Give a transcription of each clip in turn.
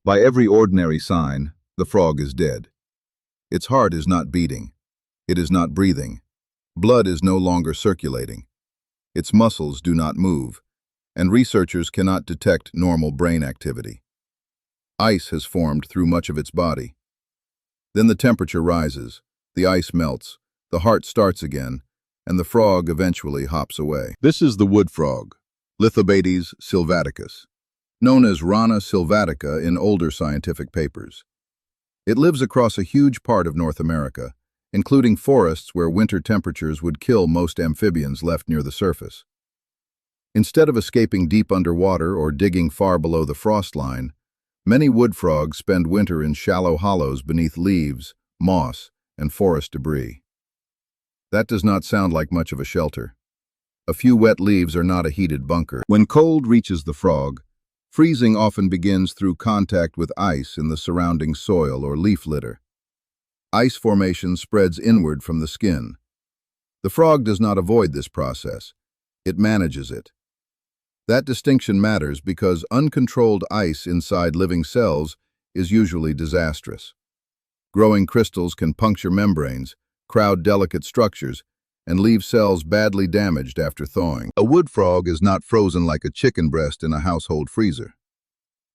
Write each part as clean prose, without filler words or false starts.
By every ordinary sign, the frog is dead. Its heart is not beating. It is not breathing. Blood is no longer circulating. Its muscles do not move, and researchers cannot detect normal brain activity. Ice has formed through much of its body. Then the temperature rises, the ice melts, the heart starts again, and the frog eventually hops away. This is the wood frog, Lithobates sylvaticus, known as Rana sylvatica in older scientific papers. It lives across a huge part of North America, including forests where winter temperatures would kill most amphibians left near the surface. Instead of escaping deep underwater or digging far below the frost line, many wood frogs spend winter in shallow hollows beneath leaves, moss, and forest debris. That does not sound like much of a shelter. A few wet leaves are not a heated bunker. When cold reaches the frog, freezing often begins through contact with ice in the surrounding soil or leaf litter. Ice formation spreads inward from the skin. The frog does not avoid this process. It manages it. That distinction matters because uncontrolled ice inside living cells is usually disastrous. Growing crystals can puncture membranes, crowd delicate structures, and leave cells badly damaged after thawing. A wood frog is not frozen like a chicken breast in a household freezer.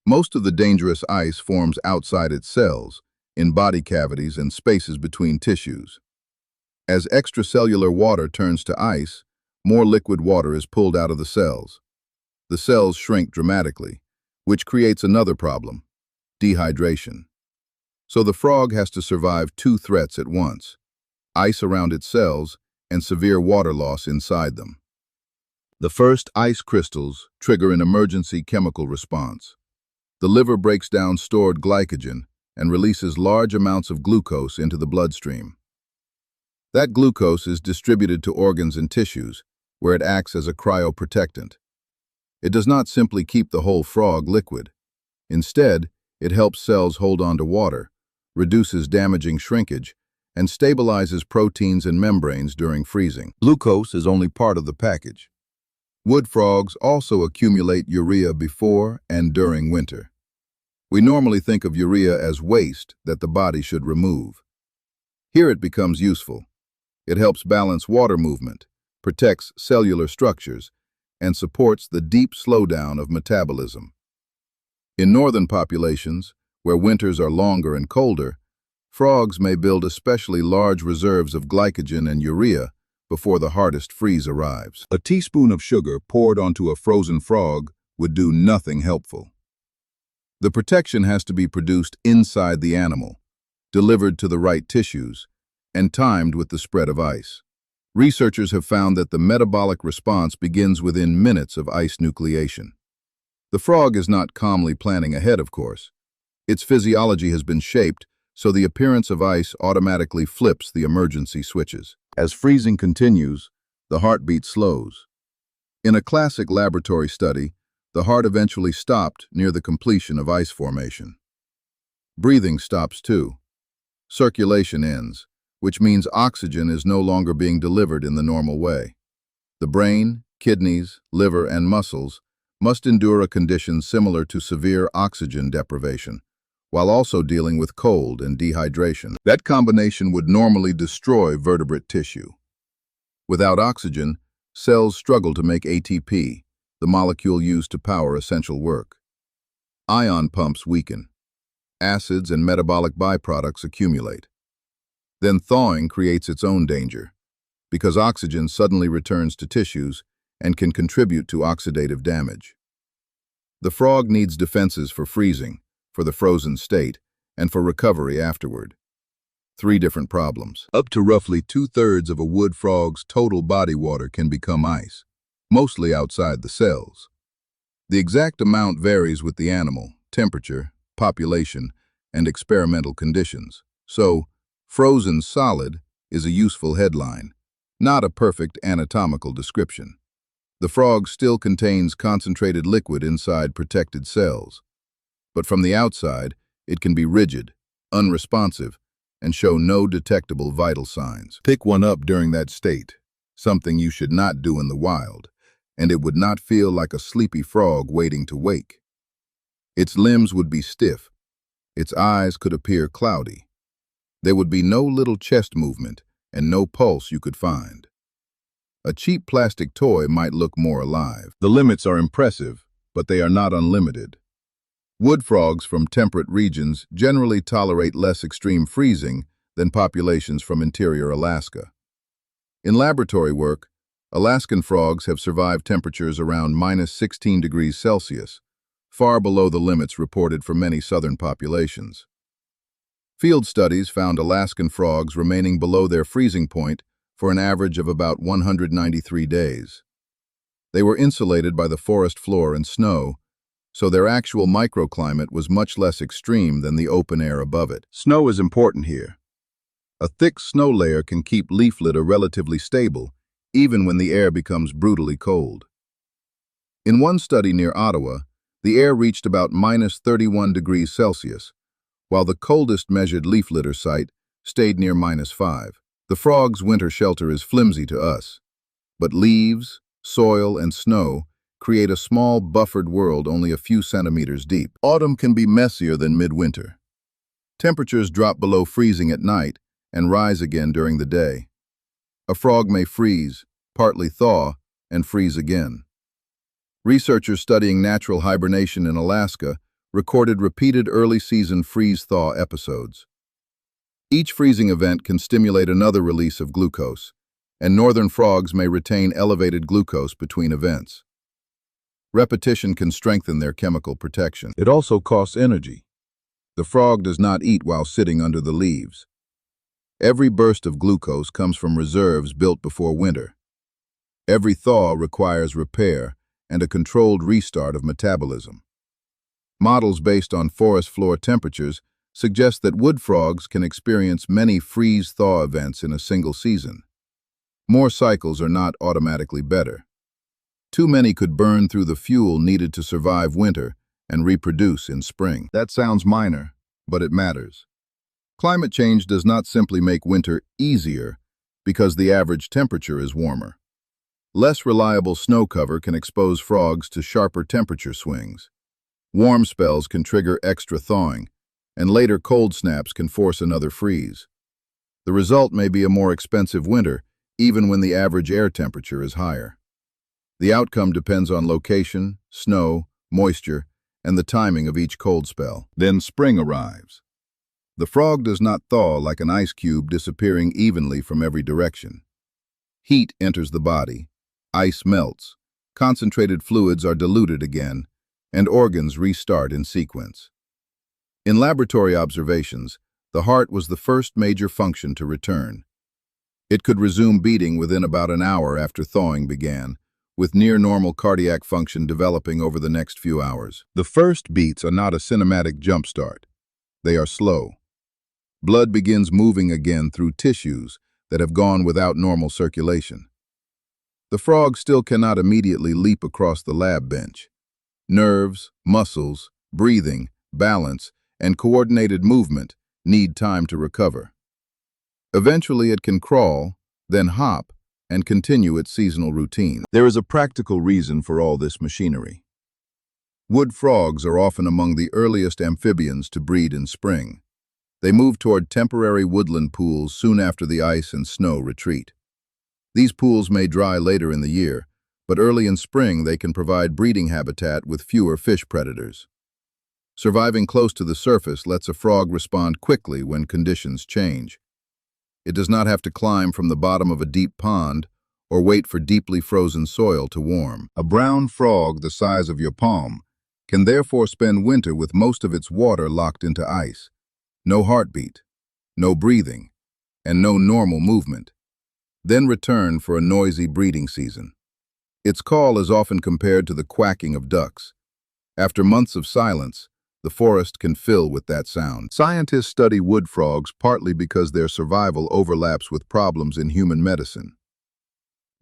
Most of the dangerous ice forms outside its cells, in body cavities and spaces between tissues. As extracellular water turns to ice, more liquid water is pulled out of the cells. The cells shrink dramatically, which creates another problem: dehydration. So the frog has to survive two threats at once: ice around its cells and severe water loss inside them. The first ice crystals trigger an emergency chemical response. The liver breaks down stored glycogen and releases large amounts of glucose into the bloodstream. That glucose is distributed to organs and tissues, where it acts as a cryoprotectant. It does not simply keep the whole frog liquid. Instead, it helps cells hold on to water, reduces damaging shrinkage, and stabilizes proteins and membranes during freezing. Glucose is only part of the package. Wood frogs also accumulate urea before and during winter. We normally think of urea as waste that the body should remove. Here it becomes useful. It helps balance water movement, protects cellular structures, and supports the deep slowdown of metabolism. In northern populations, where winters are longer and colder, frogs may build especially large reserves of glycogen and urea before the hardest freeze arrives. A teaspoon of sugar poured onto a frozen frog would do nothing helpful. The protection has to be produced inside the animal, delivered to the right tissues, and timed with the spread of ice. Researchers have found that the metabolic response begins within minutes of ice nucleation. The frog is not calmly planning ahead, of course. Its physiology has been shaped so the appearance of ice automatically flips the emergency switches. As freezing continues, the heartbeat slows. In a classic laboratory study, the heart eventually stopped near the completion of ice formation. Breathing stops too. Circulation ends, which means oxygen is no longer being delivered in the normal way. The brain, kidneys, liver, and muscles must endure a condition similar to severe oxygen deprivation, while also dealing with cold and dehydration. That combination would normally destroy vertebrate tissue. Without oxygen, cells struggle to make ATP, the molecule used to power essential work. Ion pumps weaken. Acids and metabolic byproducts accumulate. Then thawing creates its own danger, because oxygen suddenly returns to tissues and can contribute to oxidative damage. The frog needs defenses for freezing, for the frozen state, and for recovery afterward. 3 different problems. Up to roughly 2/3 of a wood frog's total body water can become ice, mostly outside the cells. The exact amount varies with the animal, temperature, population, and experimental conditions. So, frozen solid is a useful headline, not a perfect anatomical description. The frog still contains concentrated liquid inside protected cells. But from the outside, it can be rigid, unresponsive, and show no detectable vital signs. Pick one up during that state, something you should not do in the wild, and it would not feel like a sleepy frog waiting to wake. Its limbs would be stiff, Its eyes could appear cloudy. There would be no little chest movement and no pulse you could find. A cheap plastic toy might look more alive. The limits are impressive, but they are not unlimited. Wood frogs from temperate regions generally tolerate less extreme freezing than populations from interior Alaska. In laboratory work, Alaskan frogs have survived temperatures around -16 degrees Celsius, far below the limits reported for many southern populations. Field studies found Alaskan frogs remaining below their freezing point for an average of about 193 days. They were insulated by the forest floor and snow, so their actual microclimate was much less extreme than the open air above it. Snow is important here. A thick snow layer can keep leaf litter relatively stable, even when the air becomes brutally cold. In one study near Ottawa, the air reached about -31 degrees Celsius, while the coldest measured leaf litter site stayed near -5. The frog's winter shelter is flimsy to us, but leaves, soil, and snow create a small buffered world only a few centimeters deep. Autumn can be messier than midwinter. Temperatures drop below freezing at night and rise again during the day. A frog may freeze, partly thaw, and freeze again. Researchers studying natural hibernation in Alaska recorded repeated early-season freeze-thaw episodes. Each freezing event can stimulate another release of glucose, and northern frogs may retain elevated glucose between events. Repetition can strengthen their chemical protection. It also costs energy. The frog does not eat while sitting under the leaves. Every burst of glucose comes from reserves built before winter. Every thaw requires repair and a controlled restart of metabolism. Models based on forest floor temperatures suggest that wood frogs can experience many freeze-thaw events in a single season. More cycles are not automatically better. Too many could burn through the fuel needed to survive winter and reproduce in spring. That sounds minor, but it matters. Climate change does not simply make winter easier because the average temperature is warmer. Less reliable snow cover can expose frogs to sharper temperature swings. Warm spells can trigger extra thawing, and later cold snaps can force another freeze. The result may be a more expensive winter, even when the average air temperature is higher. The outcome depends on location, snow, moisture, and the timing of each cold spell. Then spring arrives. The frog does not thaw like an ice cube disappearing evenly from every direction. Heat enters the body, ice melts, concentrated fluids are diluted again, and organs restart in sequence. In laboratory observations, the heart was the first major function to return. It could resume beating within about an hour after thawing began, with near-normal cardiac function developing over the next few hours. The first beats are not a cinematic jumpstart. They are slow. Blood begins moving again through tissues that have gone without normal circulation. The frog still cannot immediately leap across the lab bench. Nerves, muscles, breathing, balance, and coordinated movement need time to recover. Eventually it can crawl, then hop, and continue its seasonal routine. There is a practical reason for all this machinery. Wood frogs are often among the earliest amphibians to breed in spring. They move toward temporary woodland pools soon after the ice and snow retreat. These pools may dry later in the year, but early in spring they can provide breeding habitat with fewer fish predators. Surviving close to the surface lets a frog respond quickly when conditions change. It does not have to climb from the bottom of a deep pond or wait for deeply frozen soil to warm. A brown frog the size of your palm can therefore spend winter with most of its water locked into ice. No heartbeat, no breathing, and no normal movement. Then return for a noisy breeding season. Its call is often compared to the quacking of ducks. After months of silence, the forest can fill with that sound. Scientists study wood frogs partly because their survival overlaps with problems in human medicine.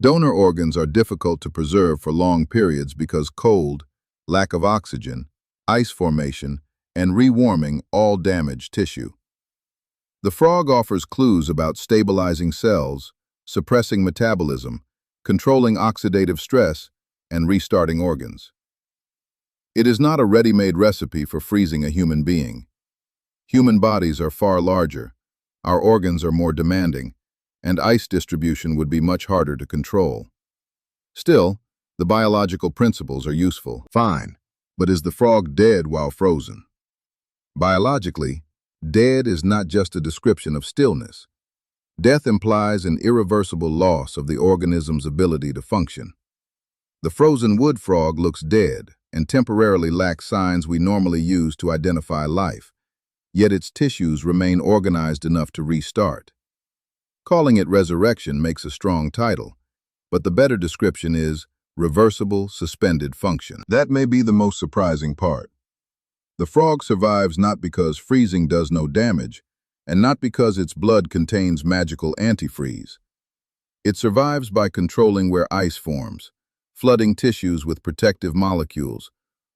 Donor organs are difficult to preserve for long periods because cold, lack of oxygen, ice formation, and rewarming all damage tissue. The frog offers clues about stabilizing cells, suppressing metabolism, controlling oxidative stress, and restarting organs. It is not a ready-made recipe for freezing a human being. Human bodies are far larger, our organs are more demanding, and ice distribution would be much harder to control. Still, the biological principles are useful. Fine, but is the frog dead while frozen? Biologically, dead is not just a description of stillness. Death implies an irreversible loss of the organism's ability to function. The frozen wood frog looks dead and temporarily lacks signs we normally use to identify life, yet its tissues remain organized enough to restart. Calling it resurrection makes a strong title, but the better description is reversible suspended function. That may be the most surprising part. The frog survives not because freezing does no damage, and not because its blood contains magical antifreeze. It survives by controlling where ice forms, flooding tissues with protective molecules,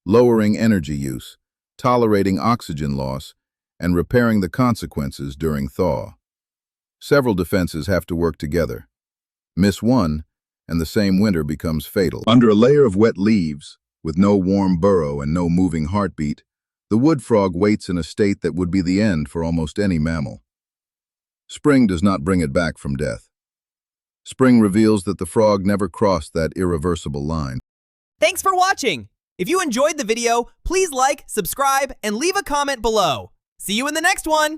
lowering energy use, tolerating oxygen loss, and repairing the consequences during thaw. Several defenses have to work together. Miss one, and the same winter becomes fatal. Under a layer of wet leaves, with no warm burrow and no moving heartbeat, the wood frog waits in a state that would be the end for almost any mammal. Spring does not bring it back from death. Spring reveals that the frog never crossed that irreversible line. Thanks for watching! If you enjoyed the video, please like, subscribe, and leave a comment below. See you in the next one!